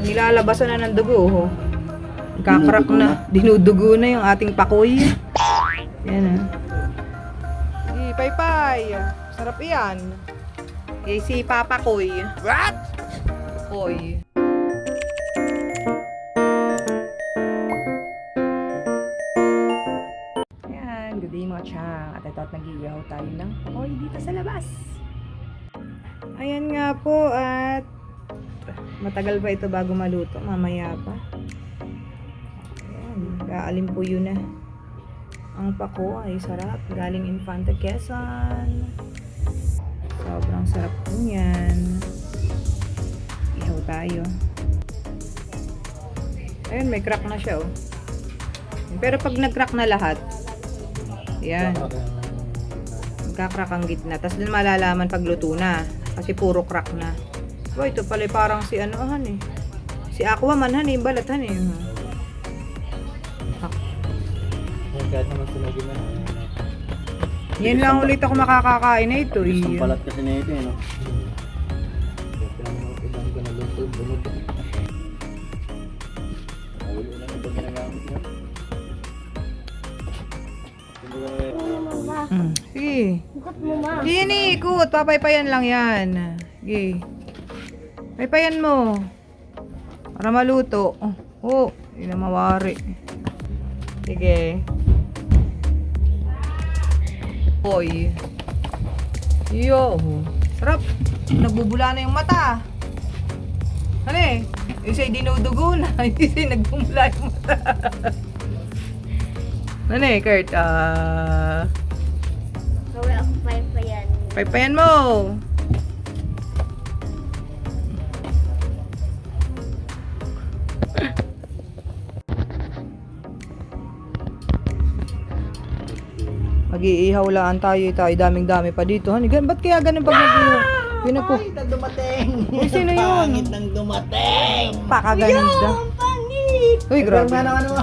Nilalabasan na ng dugo, oh. Kakrak na. Dinudugo na yung ating pakoy. Yan, ah. Sige, paypay. Sarap yan. Okay, si Papa Koy. What? Koy. Ayan, good day mga chang. At ito at nag-iihaw tayo ng pakoy dito sa labas. Ayan nga po at matagal pa ito bago maluto. Mamaya pa. Ayan, gaalimpuyo na. Ang pako ay sarap. Galing Infante Quezon. Sobrang sarap po yan. Ihaw tayo. Ayun, may crack na siya, oh. Pero pag nag-crack na lahat, yan. Magka-crack ang gitna. Tapos din malalaman pag luto na. Kasi puro crack na. So, ito pala parang si ano, han eh. Si Aquaman, han eh. Balat, han eh. Kahit naman sunogin na. Yan lang ulit ako makakakain na ito. Isang balat kasi na ito, no? Pinang ko na luto, bunog. Ulo lang ito ginagamit niya. Sige. Sige ni, ikot. Papaypayan lang yan. Sige. Paypayan mo. Para maluto. Oh, hindi na mawari. Sige. Oy. Yo. Sarap. Nagbubula na yung mata. Ano eh? Isa'y dinudugo na. Isa'y nagbumula yung mata. Ano eh, Kurt? Gawin ako paypayan. Paypayan mo. Mag-iihaw lang tayo. Daming-dami pa dito. Ba't kaya ganun pag nag-iihaw? Ay, nang dumating! Uy, sino yun? Pangit nang dumating! Pakaganda. Pangit! Uy, grabe. Ano?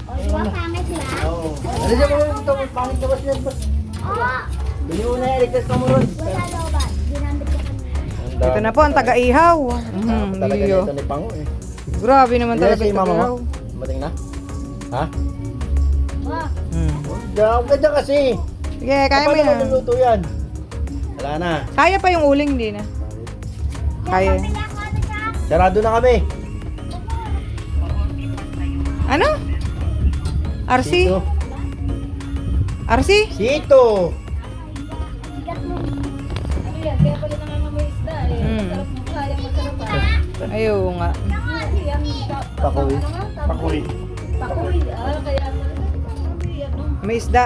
O, di ba pangit sila? Oo. Ano dyan mo ito? Pangit na bas yan. Oo! Bili mo na yan, iligtas ka mo ron. Wala lobat. Ginamit ko kanina. Ito na po ang taga-ihaw. Talaga Iyo. nito ni Pango eh. Grabe naman Yes, talaga si yung mama taga-ihaw. mo. Dumating na? Ha? Wah! Ganda kasi. Sige, kaya mo Paano na. maluluto yan? Wala na. Kaya pa yung uling, hindi na. Kaya. Sarado na kami. Ano? RC? Sito. RC? Sito. Sigat mo. Ano yan? Kaya pala nangangamoy isda eh. Masarap mo kaya masarap pa. Ayaw nga. Kasi yan, Pakoy. ano nga? Pakoy. Pakoy. Kaya pakoy, ano? May isda.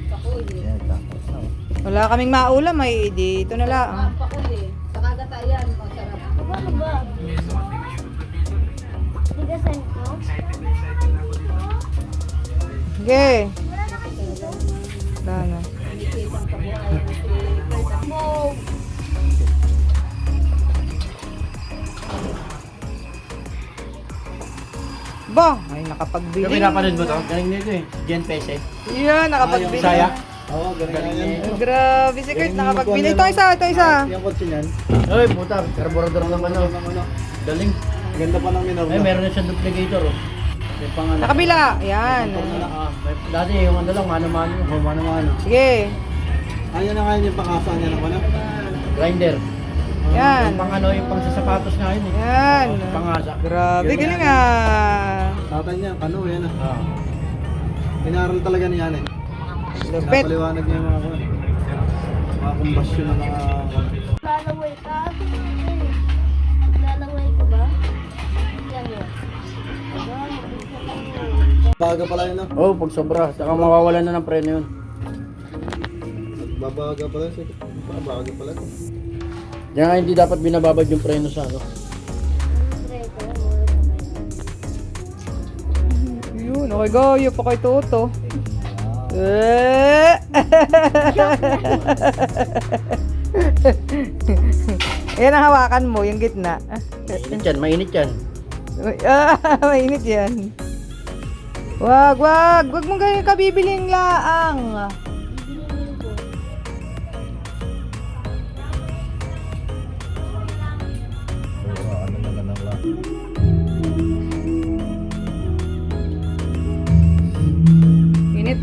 Pakoy. Wala kaming maulam, ay dito na lang. Pakoy eh. Sa kagatayan, masarap. Ano ba? Tigasan ko? Sige. Wala na. Ba, ay nakapagbili. Kami napanood mo to? Galing nito eh. Jen Pese. Yan, nakapagbili. Saya? Oo, galing na yan. Grabe si Kurt, nakapagbili. Ito isa, ito isa. Yung kotse niyan. Ay, puta. Carburetor ng ano. Daling. Ganda pa ng minor. Ay, meron na siyang duplicator oh. May pangalan. Nakabila, yan. Dati yung ano lang, mano-mano. Mano-mano. Sige, Ayun na nga yun yung pakasa niya ng ano. Grinder. yan. Yung pang ano, yung pang sa sapatos nga yun eh. Yan. Pangasa. Grabe, galing ah. Tatay niya, kano yan ah. Ah. Inaral talaga niya yan eh. Lupit. Napaliwanag niya yung mga mga combustion ng mga... Lalaway ka? Lalaway ka ba? Yan yun. Baga pala yun ah. Oh, pag sobra. Saka mawawalan na ng preno yun. Babaga pala siya. Baga pala. Kaya nga hindi dapat binababad yung preno sa ano. Yun, okay gayo pa kay Toto. Eh. Yan ang hawakan mo, yung gitna. Mainit yan, mainit yan. Mainit yan. Wag mong ganyan kabibiling laang. Ano naman ng klase. Init.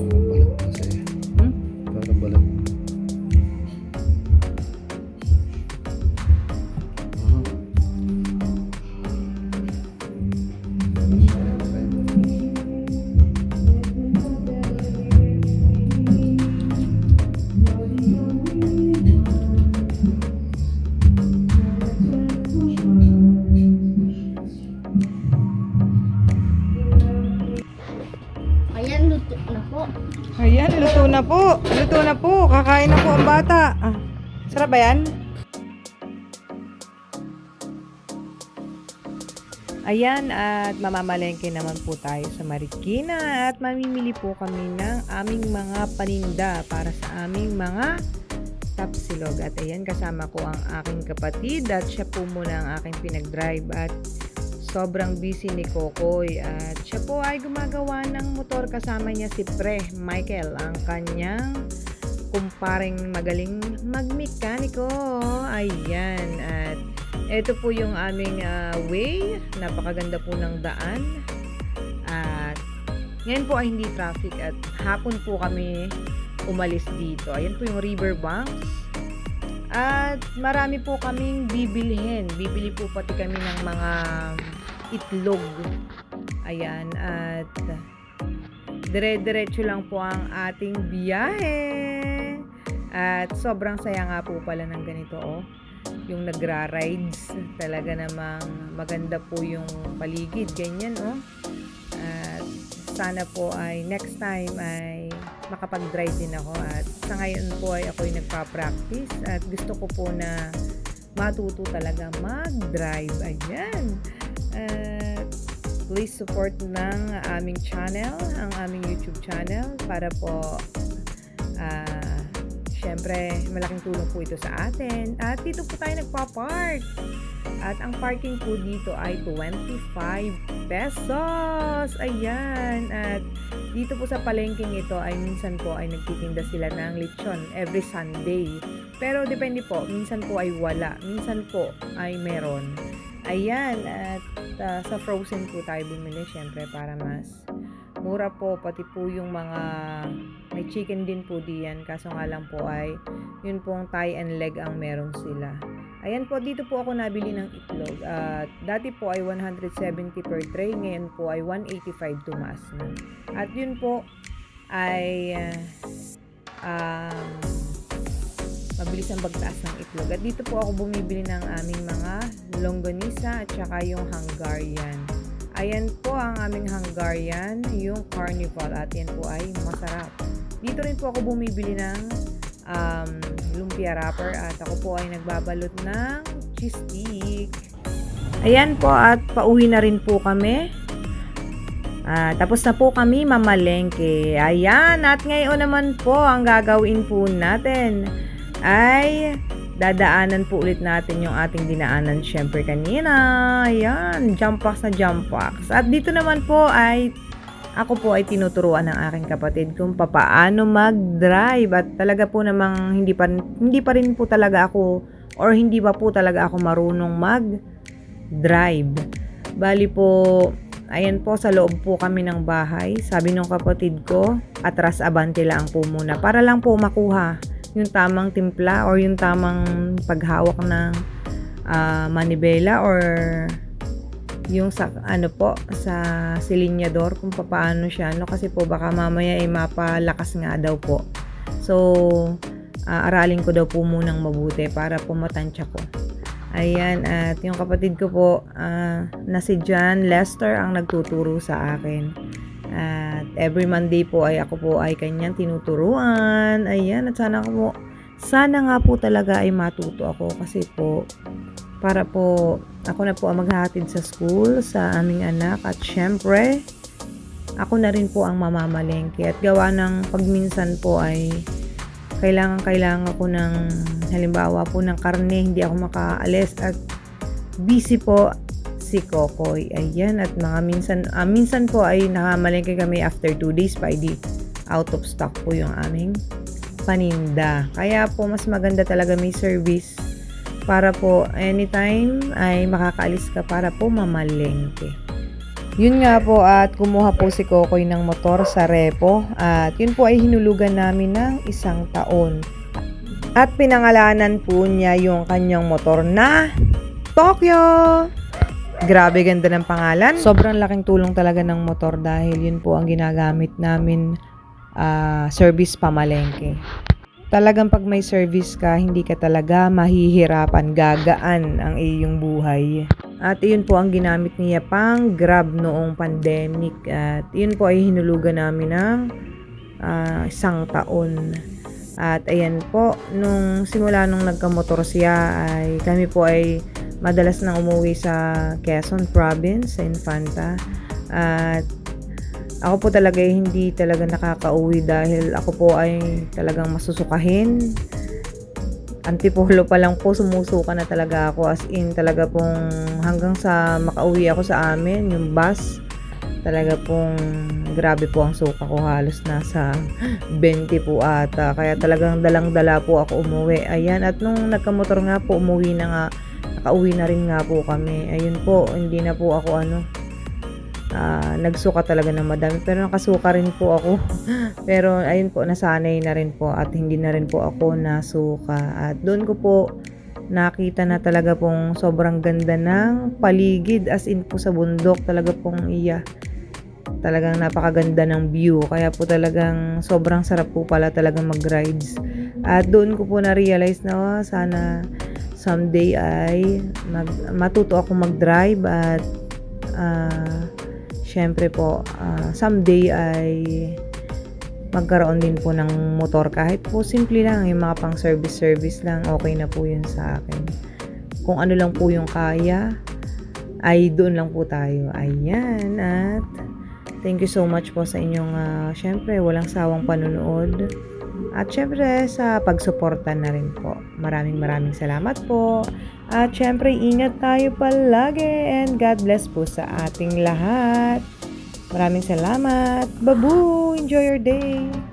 Parang balat kasi. Hmm? Parang balat. Ayan, luto na po. Ayan, luto na po. Luto na po. Kakain na po ang bata. Ah, sarap ba yan? Ayan, at mamamalengke naman po tayo sa Marikina at mamimili po kami ng aming mga paninda para sa aming mga tapsilog. At ayan, kasama ko ang aking kapatid at siya po muna ang aking pinag-drive at sobrang busy ni Kokoy at siya po ay gumagawa ng motor kasama niya si Pre Michael, ang kanyang kumparing magaling magmekaniko. Ayan, at ito po yung aming way. Napakaganda po ng daan. At ngayon po ay hindi traffic at hapon po kami umalis dito. Ayan po yung riverbanks. At marami po kaming bibilhin. Bibili po pati kami ng mga itlog. Ayan. At dire-diretso lang po ang ating biyahe. At sobrang saya nga po pala ng ganito, oh. Yung nagra-rides, talaga namang maganda po yung paligid, ganyan, oh. At sana po ay next time ay makapag-drive din ako, at sa ngayon po ay ako'y nagpa-practice at gusto ko po na matuto talaga mag-drive. Ayan. At please support ng aming channel, ang aming YouTube channel, para po syempre, malaking tulong po ito sa atin. At dito po tayo nagpa-park. At ang parking po dito ay 25 pesos. Ayan. At dito po sa palengking ito ay minsan po ay nagtitinda sila ng lechon every Sunday. Pero depende po. Minsan po ay wala. Minsan po ay meron. Ayan. At sa frozen po tayo bumili, syempre, para mas mura po, pati po yung mga may chicken din po diyan, kaso nga lang po ay yun pong thigh and leg ang meron sila. Ayan po, dito po ako nabili ng itlog at dati po ay 170 per tray, ngayon po ay 185, tumaas na. At yun po ay mabilis ang pagtaas ng itlog. At dito po ako bumibili ng aming mga longganisa at saka yung Hungarian. Ayan po ang aming Hungarian, yung Carnival, at yan po ay masarap. Dito rin po ako bumibili ng lumpia wrapper at ako po ay nagbabalot ng cheese stick. Ayan po, at pauwi na rin po kami. Tapos na po kami mamalengke. Ayan, at ngayon naman po ang gagawin po natin ay dadaanan po ulit natin yung ating dinaanan syempre kanina. Ayan, jump packs na jump packs. At dito naman po ay ako po ay tinuturuan ng aking kapatid kung papaano mag-drive. At talaga po namang hindi pa rin po talaga ako, or hindi pa po talaga ako marunong mag-drive. Bali po, ayan po, sa loob po kami ng bahay. Sabi ng kapatid ko, atras abante lang po muna para lang po makuha yung tamang timpla or yung tamang paghawak ng manibela or yung sa sa silinyador, kung paano siya, kasi po baka mamaya ay mapalakas nga daw po. So aralin ko daw po munang mabuti para po matansya ko. Ayan, at yung kapatid ko po na si John Lester ang nagtuturo sa akin. At every Monday po ay ako po ay kanyang tinuturuan. Ayan, at sana nga po talaga ay matuto ako, kasi po para po ako na po ang maghahatid sa school sa aming anak, at syempre ako na rin po ang mamamalengke. At gawa ng pagminsan po ay kailangan ko ng halimbawa po ng karne, hindi ako makaalis at busy po si Kokoy. Ayan, at minsan po ay nakamalengke kami after 2 days pa, di out of stock po yung aming paninda. Kaya po mas maganda talaga may service para po anytime ay makakaalis ka para po mamalengke. Yun nga po, at kumuha po si Kokoy ng motor sa repo at yun po ay hinulugan namin ng 1 taon. At pinangalanan po niya yung kanyang motor na Tokyo! Grabe ganda ng pangalan. Sobrang laking tulong talaga ng motor dahil yun po ang ginagamit namin service pamalengke. Talagang pag may service ka, hindi ka talaga mahihirapan, gagaan ang iyong buhay. At iyon po ang ginamit niya pang Grab noong pandemic. At iyon po ay hinulugan namin ng 1 taon. At ayan po, nung simula nung nagkamotor siya, ay kami po ay madalas nang umuwi sa Quezon Province, sa Infanta. At ako po talaga hindi talaga nakakauwi dahil ako po ay talagang masusukahin. Antipolo pa lang po, sumusuka na talaga ako, as in talaga pong hanggang sa makauwi ako sa amin, yung bus, talaga pong grabe po ang suka ko, halos nasa 20 po ata, kaya talagang dalang-dala po ako umuwi. Ayan, at nung nagkamotor nga po, umuwi na nga, nakauwi na rin nga po kami. Ayun po, hindi na po ako nagsuka talaga ng madami, pero nakasuka rin po ako. Pero ayun po, nasanay na rin po at hindi na rin po ako nasuka. At doon ko po nakita na talaga pong sobrang ganda ng paligid, as in po sa bundok, talaga pong talagang napakaganda ng view, kaya po talagang sobrang sarap po pala talagang mag-rides. At doon ko po na-realize na sana someday ay matuto ako mag-drive at syempre po, someday ay magkaroon din po ng motor. Kahit po simple lang, yung mga pang service lang, okay na po yun sa akin. Kung ano lang po yung kaya, ay doon lang po tayo. Ayan, at thank you so much po sa inyong, syempre, walang sawang panunood. At syempre, sa pagsuporta na rin po. Maraming salamat po. At syempre, ingat tayo palagi. And God bless po sa ating lahat. Maraming salamat. Babu! Enjoy your day!